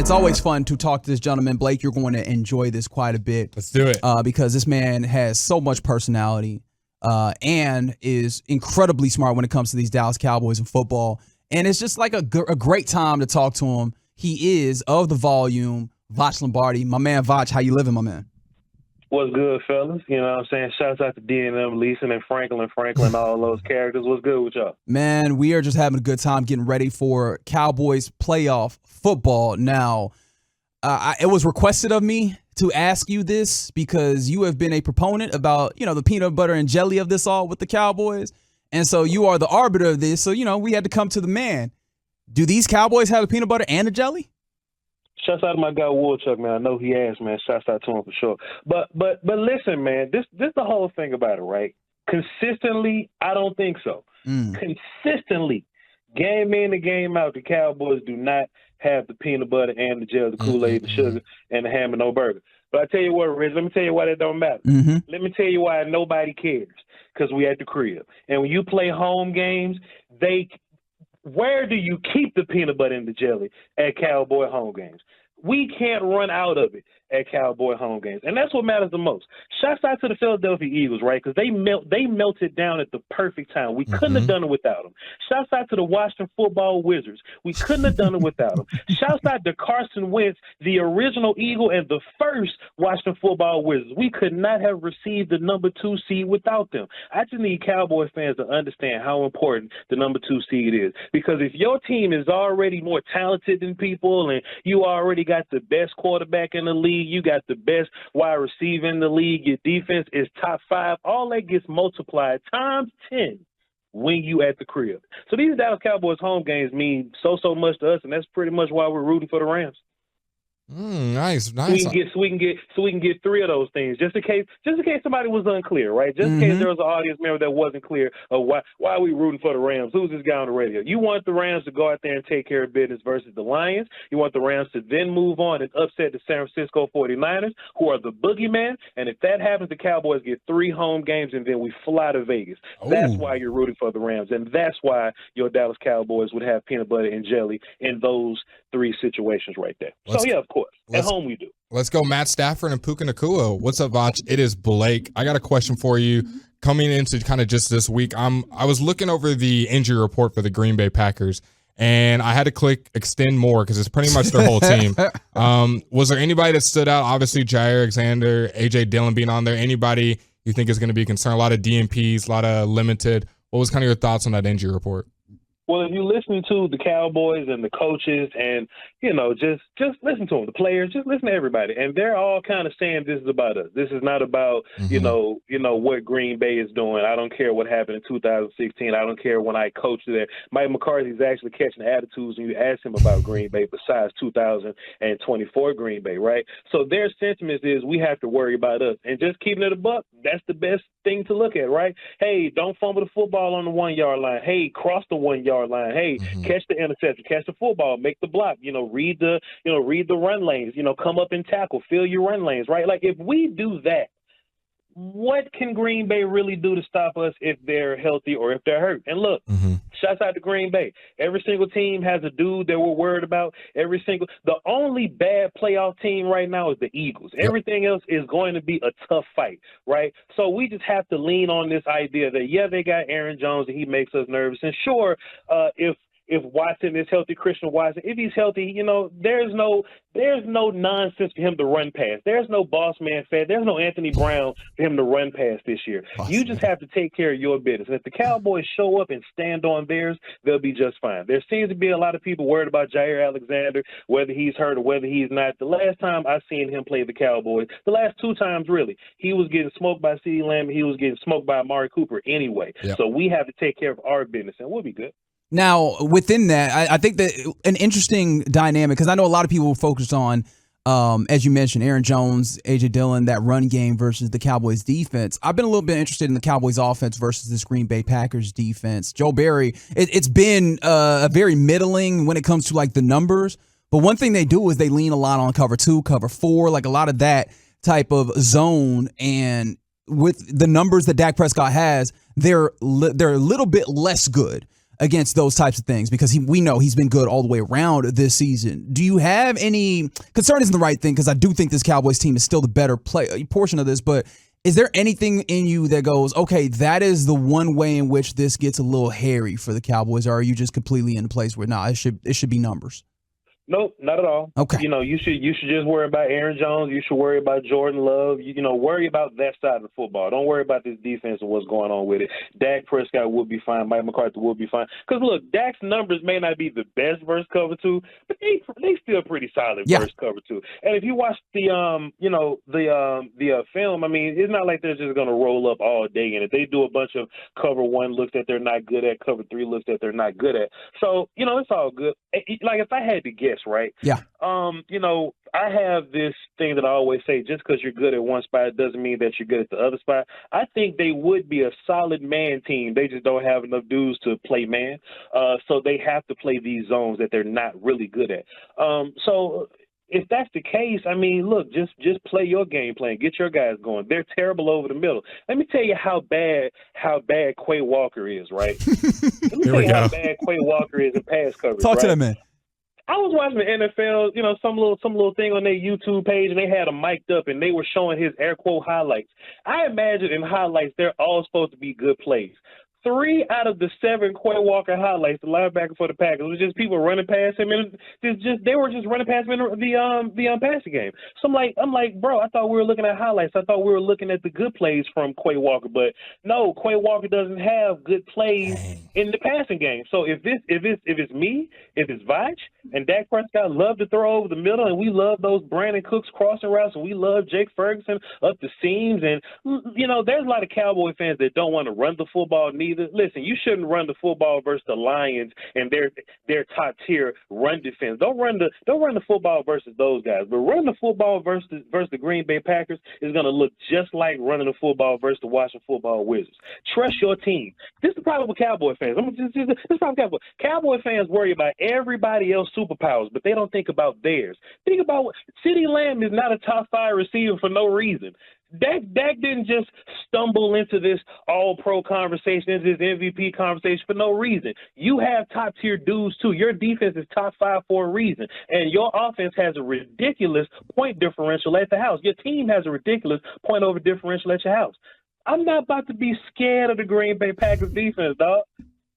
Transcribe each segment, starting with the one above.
It's always fun to talk to this gentleman. Blake, you're going to enjoy this quite a bit. Let's do it. Because this man has so much personality and is incredibly smart when it comes to these Dallas Cowboys and football. And it's just like a great time to talk to him. He is, of the volume, Voch Lombardi. My man, Voch, how you living, my man? What's good, fellas? You know what I'm saying? Shouts out to D&M, Leeson, and Franklin, all those characters. What's good with y'all? Man, we are just having a good time getting ready for Cowboys playoff football. Now, it was requested of me to ask you this because you have been a proponent about, the peanut butter and jelly of this all with the Cowboys. And so you are the arbiter of this. So, we had to come to the man. Do these Cowboys have a peanut butter and a jelly? Shouts out to my guy Woodchuck, man. I know he asked, man. Shouts out to him for sure. But listen, man, this the whole thing about it, right? Consistently, I don't think so. Consistently, game in and game out, the Cowboys do not have the peanut butter and the jelly, the Kool-Aid, the sugar, and the ham and no burger. But I tell you what, Rich, let me tell you why that don't matter. Let me tell you why nobody cares, because we at the crib. And when you play home games, where do you keep the peanut butter and the jelly at Cowboy home games? We can't run out of it at Cowboy home games. And that's what matters the most. Shouts out to the Philadelphia Eagles, right? Because they melted down at the perfect time. We couldn't have done it without them. Shouts out to the Washington football Wizards. We couldn't have done it without them. Shouts out to Carson Wentz, the original Eagle and the first Washington football Wizards. We could not have received the number 2 seed without them. I just need Cowboy fans to understand how important the number 2 seed is. Because if your team is already more talented than people and you already got the best quarterback in the league, you got the best wide receiver in the league, your defense is top 5, all that gets multiplied times 10 when you at the crib. So these Dallas Cowboys home games mean so much to us, and that's pretty much why we're rooting for the Rams. Nice. So we can get 3 of those things, just in case somebody was unclear, right? Just in case there was an audience member that wasn't clear of why are we rooting for the Rams? Who's this guy on the radio? You want the Rams to go out there and take care of business versus the Lions. You want the Rams to then move on and upset the San Francisco 49ers, who are the boogeyman. And if that happens, the Cowboys get 3 home games and then we fly to Vegas. That's why you're rooting for the Rams, and that's why your Dallas Cowboys would have peanut butter and jelly in those 3 situations right there. Of course. At home we do. Let's go Matt Stafford and Puka Nacua. What's up, Voch? It is Blake. I got a question for you. Coming into kind of just this week, I was looking over the injury report for the Green Bay Packers, and I had to click extend more because it's pretty much their whole team. Was there anybody that stood out? Obviously, Jair Alexander, A.J. Dillon being on there. Anybody you think is going to be concerned? A lot of DNPs, a lot of limited. What was kind of your thoughts on that injury report? Well, if you're listening to the Cowboys and the coaches and, just listen to them, the players, just listen to everybody. And they're all kind of saying this is about us. This is not about, what Green Bay is doing. I don't care what happened in 2016. I don't care when I coached there. Mike McCarthy's actually catching attitudes when you ask him about Green Bay besides 2024 Green Bay, right? So their sentiment is we have to worry about us. And just keeping it a buck, that's the best thing to look at, right? Hey, don't fumble the football on the 1-yard line. Hey, cross the 1-yard line. Hey, catch the interception, catch the football, make the block, read the run lanes, come up and tackle, fill your run lanes, right? Like if we do that, what can Green Bay really do to stop us if they're healthy or if they're hurt? And look, shouts out to Green Bay. Every single team has a dude that we're worried about. The only bad playoff team right now is the Eagles. Everything else is going to be a tough fight, right? So we just have to lean on this idea that, they got Aaron Jones and he makes us nervous. And sure, if Watson is healthy, Christian Watson, if he's healthy, there's no nonsense for him to run past. There's no boss man fad. There's no Anthony Brown for him to run past this year. You just have to take care of your business. And if the Cowboys show up and stand on theirs, they'll be just fine. There seems to be a lot of people worried about Jair Alexander, whether he's hurt or whether he's not. The last time I seen him play the Cowboys, the last 2 times really, he was getting smoked by CeeDee Lamb and he was getting smoked by Amari Cooper anyway. So we have to take care of our business and we'll be good. Now, within that, I think that an interesting dynamic, because I know a lot of people focused on, as you mentioned, Aaron Jones, A.J. Dillon, that run game versus the Cowboys defense. I've been a little bit interested in the Cowboys offense versus this Green Bay Packers defense. Joe Barry, it's been a very middling when it comes to like the numbers. But one thing they do is they lean a lot on cover 2, cover 4, like a lot of that type of zone. And with the numbers that Dak Prescott has, they're a little bit less good. against those types of things because we know he's been good all the way around this season. Do you have any concern? Isn't the right thing because I do think this Cowboys team is still the better portion of this, but is there anything in you that goes, okay, that is the one way in which this gets a little hairy for the Cowboys, or are you just completely in a place where it should be numbers? Nope, not at all. Okay. You should just worry about Aaron Jones. You should worry about Jordan Love. Worry about that side of the football. Don't worry about this defense and what's going on with it. Dak Prescott will be fine. Mike McCarthy will be fine. Because look, Dak's numbers may not be the best versus cover two, but they still pretty solid versus cover two. And if you watch the film, I mean, it's not like they're just going to roll up all day in it. They do a bunch of cover one looks that they're not good at, cover three looks that they're not good at. So it's all good. Like if I had to guess. Right? Yeah. I have this thing that I always say, just because you're good at one spot doesn't mean that you're good at the other spot. I think they would be a solid man team. They just don't have enough dudes to play man. So they have to play these zones that they're not really good at. So if that's the case, I mean, look, just play your game plan. Get your guys going. They're terrible over the middle. Let me tell you how bad Quay Walker is, right? Let me tell you how bad Quay Walker is in pass coverage. Talk to that man. I was watching the NFL, some little thing on their YouTube page, and they had him mic'd up, and they were showing his air quote highlights. I imagine in highlights they're all supposed to be good plays. 3 out of the 7 Quay Walker highlights, the linebacker for the Packers, was just people running past him, and they were just running past him in the passing game. So I'm like, bro, I thought we were looking at highlights. I thought we were looking at the good plays from Quay Walker, but no, Quay Walker doesn't have good plays in the passing game. So if it's me, if it's Voch and Dak Prescott love to throw over the middle, and we love those Brandon Cooks crossing routes, and we love Jake Ferguson up the seams, and there's a lot of Cowboy fans that don't want to run the football neither. Listen, you shouldn't run the football versus the Lions and their top tier run defense. Don't run the football versus those guys. But running the football versus the Green Bay Packers is going to look just like running the football versus the Washington Football Wizards. Trust your team. This is the problem with Cowboy fans. This is the problem with Cowboy fans worry about everybody else's superpowers, but they don't think about theirs. Think about CeeDee Lamb is not a top 5 receiver for no reason. Dak didn't just stumble into this all-pro conversation, into this MVP conversation for no reason. You have top-tier dudes, too. Your defense is top 5 for a reason. And your offense has a ridiculous point differential at the house. Your team has a ridiculous point over differential at your house. I'm not about to be scared of the Green Bay Packers defense, dog.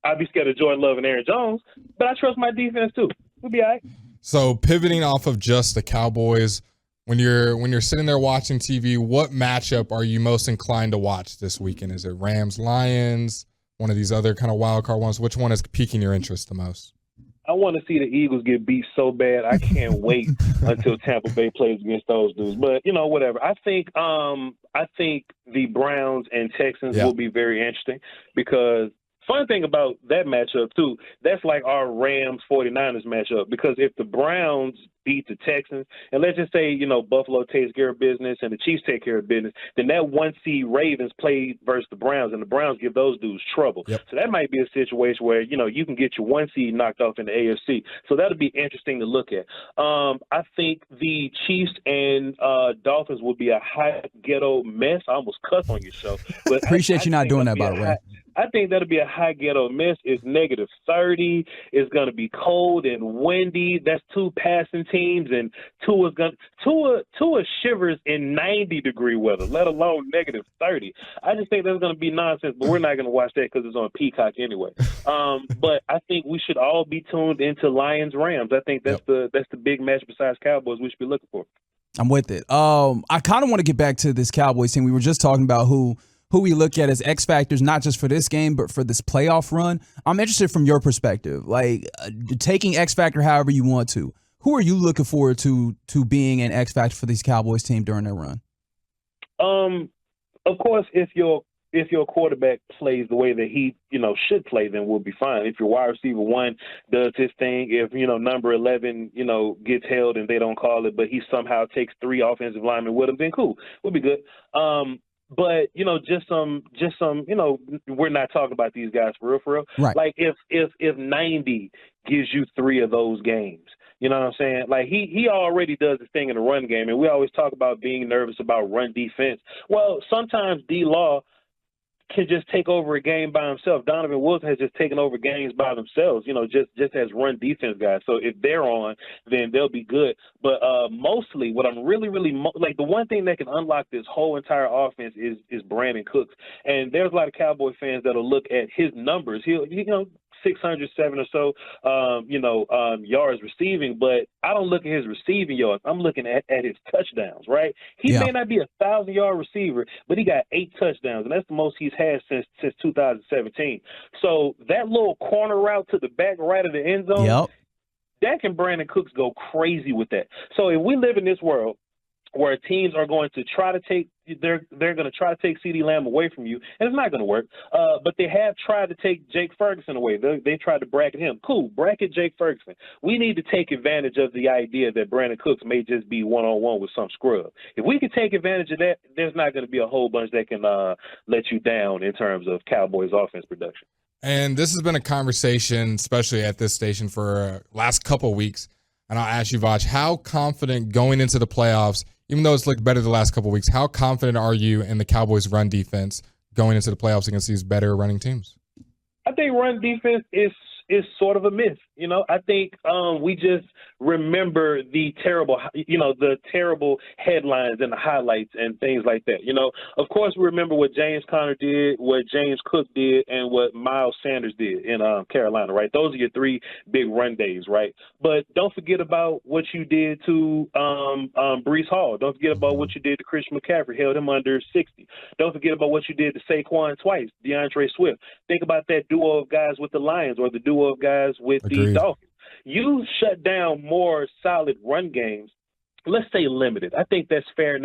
I'd be scared of Jordan Love and Aaron Jones, but I trust my defense, too. We'll be all right. So pivoting off of just the Cowboys, when you're sitting there watching TV, what matchup are you most inclined to watch this weekend? Is it Rams, Lions, one of these other kind of wild card ones? Which one is piquing your interest the most? I want to see the Eagles get beat so bad. I can't wait until Tampa Bay plays against those dudes. But whatever. I think the Browns and Texans will be very interesting because. Fun thing about that matchup, too, that's like our Rams-49ers matchup because if the Browns beat the Texans, and let's just say, Buffalo takes care of business and the Chiefs take care of business, then that 1-seed Ravens play versus the Browns, and the Browns give those dudes trouble. Yep. So that might be a situation where, you can get your 1 seed knocked off in the AFC. So that'll be interesting to look at. I think the Chiefs and Dolphins will be a hot ghetto mess. I almost cussed on your show. But Appreciate you not doing that, by the way. I think that'll be a high ghetto mess. It's -30. It's going to be cold and windy. That's 2 passing teams, and Tua shivers in 90-degree weather, let alone -30. I just think that's going to be nonsense, but we're not going to watch that because it's on Peacock anyway. But I think we should all be tuned into Lions-Rams. I think that's the big match besides Cowboys we should be looking for. I'm with it. I kind of want to get back to this Cowboys team. We were just talking about who we look at as X factors, not just for this game, but for this playoff run. I'm interested from your perspective, like taking X factor however you want to. Who are you looking forward to being an X factor for this Cowboys team during their run? Of course, if your quarterback plays the way that he should play, then we'll be fine. If your wide receiver 1 does his thing, if number 11 gets held and they don't call it, but he somehow takes 3 offensive linemen with him, then cool, we'll be good. But just some, we're not talking about these guys for real. Right. Like if 90 gives you 3 of those games, you know what I'm saying? Like he already does this thing in the run game, and we always talk about being nervous about run defense. Well, sometimes D-Law can just take over a game by himself. Donovan Wilson has just taken over games by themselves, just as run defense guys. So if they're on, then they'll be good. But mostly what I'm really, like the one thing that can unlock this whole entire offense is Brandon Cooks. And there's a lot of Cowboy fans that'll look at his numbers. He'll 607 or so, yards receiving, but I don't look at his receiving yards. I'm looking at his touchdowns, right? He may not be a 1,000-yard receiver, but he got 8 touchdowns, and that's the most he's had since 2017. So that little corner route to the back right of the end zone, Dak and Brandon Cooks go crazy with that. So if we live in this world where teams are going to try to take they're going to try to take CeeDee Lamb away from you, and it's not going to work. But they have tried to take Jake Ferguson away. They tried to bracket him. Cool, bracket Jake Ferguson. We need to take advantage of the idea that Brandon Cooks may just be one-on-one with some scrub. If we can take advantage of that, there's not going to be a whole bunch that can let you down in terms of Cowboys offense production. And this has been a conversation, especially at this station, for last couple of weeks. And I'll ask you, Voch, how confident going into the playoffs, even though it's looked better the last couple of weeks, how confident are you in the Cowboys' run defense going into the playoffs against these better running teams? I think run defense is sort of a myth. I think we just remember the terrible headlines and the highlights and things like that. Of course, we remember what James Conner did, what James Cook did, and what Miles Sanders did in Carolina, right? Those are your 3 big run days, right? But don't forget about what you did to Breece Hall. Don't forget about what you did to Christian McCaffrey, held him under 60. Don't forget about what you did to Saquon twice, DeAndre Swift. Think about that duo of guys with the Lions or the duo of guys with the Dolphins. You shut down more solid run games. Let's say limited. I think that's fair and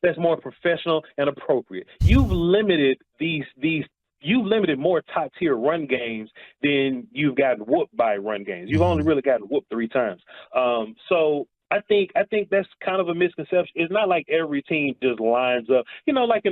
that's more professional and appropriate. You've limited you've limited more top tier run games than you've gotten whooped by run games. You've only really gotten whooped 3 times. So I think that's kind of a misconception. It's not like every team just lines up, like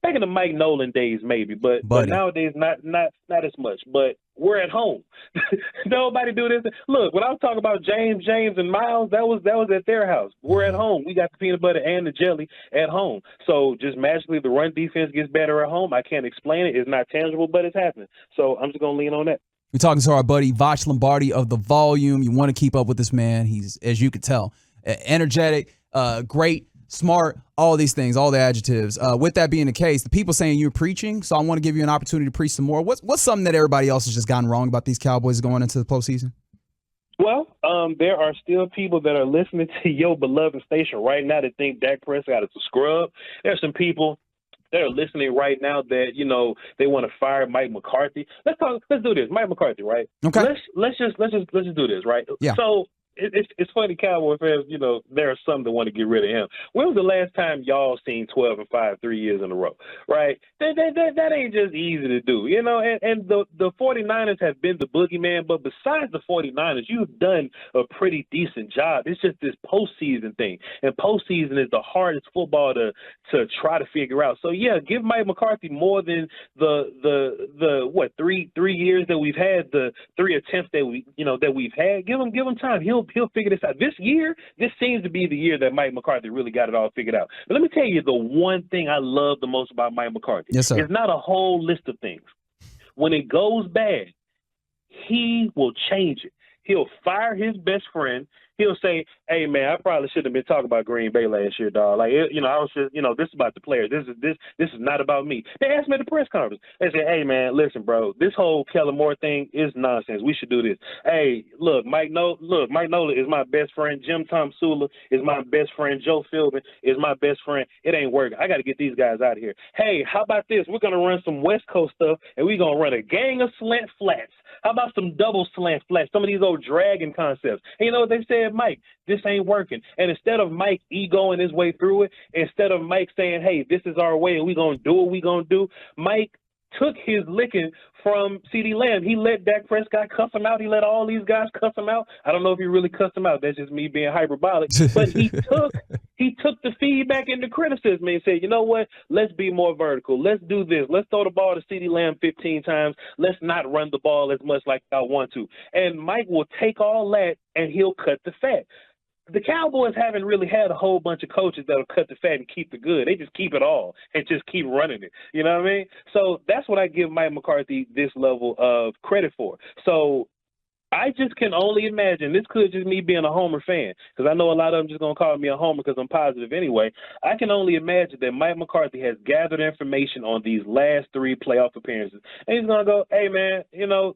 back in the Mike Nolan days maybe, but nowadays not as much. But we're at home. Nobody do this. Look, when I was talking about James and Miles, that was at their house. We're at home. We got the peanut butter and the jelly at home. So just magically the run defense gets better at home. I can't explain it. It's not tangible, but it's happening. So I'm just going to lean on that. We're talking to our buddy Voch Lombardi of The Volume. You want to keep up with this man. He's, as you could tell, energetic, great, smart, all these things, all the adjectives. With that being the case, the people saying you're preaching, so I want to give you an opportunity to preach some more. What's something that everybody else has just gotten wrong about these Cowboys going into the postseason? Well, there are still people that are listening to your beloved station right now that think Dak Prescott is a scrub. There's some people that are listening right now that, they want to fire Mike McCarthy. Let's do this. Mike McCarthy, right? Okay. Let's just do this, right? Yeah. So it's funny, Cowboy fans, there are some that want to get rid of him. When was the last time y'all seen 12-5 3 years in a row, right? That ain't just easy to do, and the 49ers have been the boogeyman, but besides the 49ers, you've done a pretty decent job. It's just this postseason thing, and postseason is the hardest football to try to figure out. So yeah, give Mike McCarthy more than the 3 years that we've had, the 3 attempts that we've had. Give him time. He'll figure this out. This seems to be the year that Mike McCarthy really got it all figured out. But let me tell you the one thing I love the most about Mike McCarthy. Yes, sir. It's not a whole list of things. When it goes bad, he will change it. He'll fire his best friend. He'll say, "Hey man, I probably shouldn't have been talking about Green Bay last year, dog. Like, I was just, this is about the players. This is not about me." They asked me at the press conference. They said, "Hey man, listen, bro, this whole Kellen Moore thing is nonsense. We should do this. Hey, Mike Nolan is my best friend. Jim Tom Sula is my best friend. Joe Philbin is my best friend. It ain't working. I got to get these guys out of here. Hey, how about this? We're gonna run some West Coast stuff, and we're gonna run a gang of slant flats. How about some double slant flats? Some of these old dragon concepts." And you know what they said, Mike? This ain't working. And instead of Mike egoing his way through it, instead of Mike saying, "Hey, this is our way and we're going to do what we're going to do," Mike took his licking from CeeDee Lamb. He let Dak Prescott cuss him out. He let all these guys cuss him out. I don't know if he really cussed him out. That's just me being hyperbolic. But he took the feedback and the criticism and said, "You know what? Let's be more vertical. Let's do this. Let's throw the ball to CeeDee Lamb 15 times. Let's not run the ball as much like I want to." And Mike will take all that and he'll cut the fat. the Cowboys haven't really had a whole bunch of coaches that'll cut the fat and keep the good. They just keep it all and just keep running it. You know what I mean? So that's what I give Mike McCarthy this level of credit for. So I just can only imagine, this could just me being a Homer fan, because I know a lot of them just going to call me a Homer because I'm positive anyway. I can only imagine that Mike McCarthy has gathered information on these last 3 playoff appearances, and he's going to go, hey, man,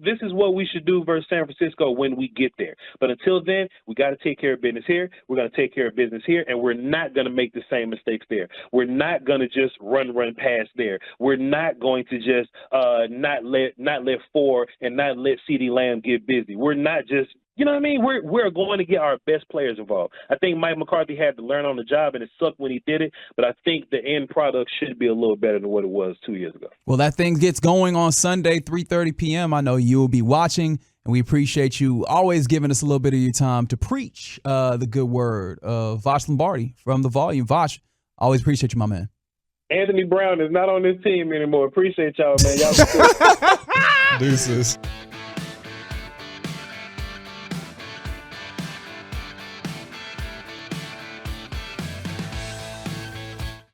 this is what we should do versus San Francisco when we get there. But until then, we got to take care of business here. We're going to take care of business here, and we're not going to make the same mistakes there. We're not going to just run past there. We're not going to just not let Ford and not let CeeDee Lamb get busy. We're not just, you know what I mean? We're going to get our best players involved. I think Mike McCarthy had to learn on the job, and it sucked when he did it, but I think the end product should be a little better than what it was 2 years ago. Well, that thing gets going on Sunday, 3:30 p.m. I know you will be watching, and we appreciate you always giving us a little bit of your time to preach the good word of Voch Lombardi from The Volume. Voch, always appreciate you, my man. Anthony Brown is not on this team anymore. Appreciate y'all, man. Y'all Deuces.